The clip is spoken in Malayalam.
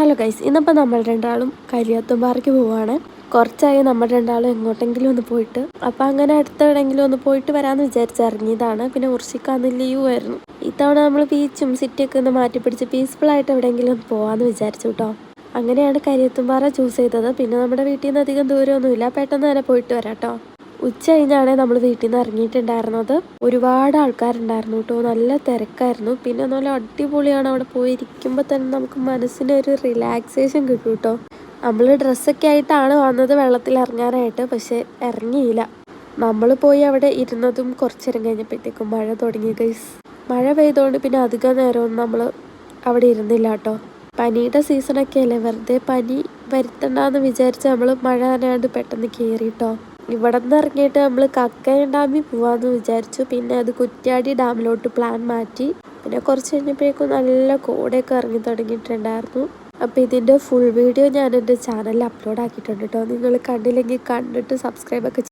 ഹലോ ഗൈസ്, ഇന്നിപ്പോൾ നമ്മൾ രണ്ടാളും കരിയാത്തുംപാറയ്ക്ക് പോവുകയാണ്. കുറച്ചായി നമ്മൾ രണ്ടാളും എങ്ങോട്ടെങ്കിലും ഒന്ന് പോയിട്ട്. അപ്പം അങ്ങനെ അടുത്തെവിടെയെങ്കിലും ഒന്ന് പോയിട്ട് വരാമെന്ന് വിചാരിച്ചിറങ്ങിയതാണ്. പിന്നെ ഉർഷിക്കാന്ന് ലീവ് ആയിരുന്നു. ഇത്തവണ നമ്മൾ ബീച്ചും സിറ്റിയൊക്കെ ഒന്ന് മാറ്റി പിടിച്ച് പീസ്ഫുള്ളായിട്ട് എവിടെയെങ്കിലും ഒന്ന് പോകാമെന്ന് വിചാരിച്ചു കേട്ടോ. അങ്ങനെയാണ് കരിയാത്തുംപാറ ചൂസ് ചെയ്തത്. പിന്നെ നമ്മുടെ വീട്ടിൽ നിന്ന് അധികം ദൂരമൊന്നുമില്ല, പെട്ടെന്ന് തന്നെ പോയിട്ട് വരാം കേട്ടോ. ഉച്ച കഴിഞ്ഞാണ് നമ്മൾ വീട്ടിൽ നിന്ന് ഇറങ്ങിയിട്ടുണ്ടായിരുന്നത്. ഒരുപാട് ആൾക്കാരുണ്ടായിരുന്നു കേട്ടോ, നല്ല തിരക്കായിരുന്നു. പിന്നെ നല്ല അടിപൊളിയാണ്, അവിടെ പോയിരിക്കുമ്പോൾ തന്നെ നമുക്ക് മനസ്സിനൊരു റിലാക്സേഷൻ കിട്ടും കേട്ടോ. നമ്മൾ ഡ്രസ്സൊക്കെ ആയിട്ടാണ് വന്നത് വെള്ളത്തിൽ ഇറങ്ങാനായിട്ട്, പക്ഷെ ഇറങ്ങിയില്ല. നമ്മൾ പോയി അവിടെ ഇരുന്നതും കുറച്ചേരം കഴിഞ്ഞപ്പോഴത്തേക്കും മഴ തുടങ്ങി ഗൈസ്. മഴ പെയ്തുകൊണ്ട് പിന്നെ അധികം നേരമൊന്നും നമ്മൾ അവിടെ ഇരുന്നില്ല കേട്ടോ. പനിയുടെ സീസണൊക്കെ അല്ലേ, വെറുതെ പനി വരുത്തണ്ടെന്ന് വിചാരിച്ച് നമ്മൾ മഴ നനയാണ്ട് പെട്ടെന്ന് കയറിട്ടോ. ഇവിടെ നിന്ന് ഇറങ്ങിയിട്ട് നമ്മൾ കക്കയം ഡാമിൽ പോവാമെന്ന് വിചാരിച്ചു. പിന്നെ അത് കുറ്റ്യാടി ഡാമിലോട്ട് പ്ലാൻ മാറ്റി. പിന്നെ കുറച്ച് കഴിഞ്ഞപ്പോഴേക്കും നല്ല കോടയൊക്കെ ഇറങ്ങി തുടങ്ങിയിട്ടുണ്ടായിരുന്നു. അപ്പോൾ ഇതിൻ്റെ ഫുൾ വീഡിയോ ഞാൻ എൻ്റെ ചാനലിൽ അപ്ലോഡ് ആക്കിയിട്ടുണ്ട് കേട്ടോ. നിങ്ങൾ കണ്ടില്ലെങ്കിൽ കണ്ടിട്ട് സബ്സ്ക്രൈബൊക്കെ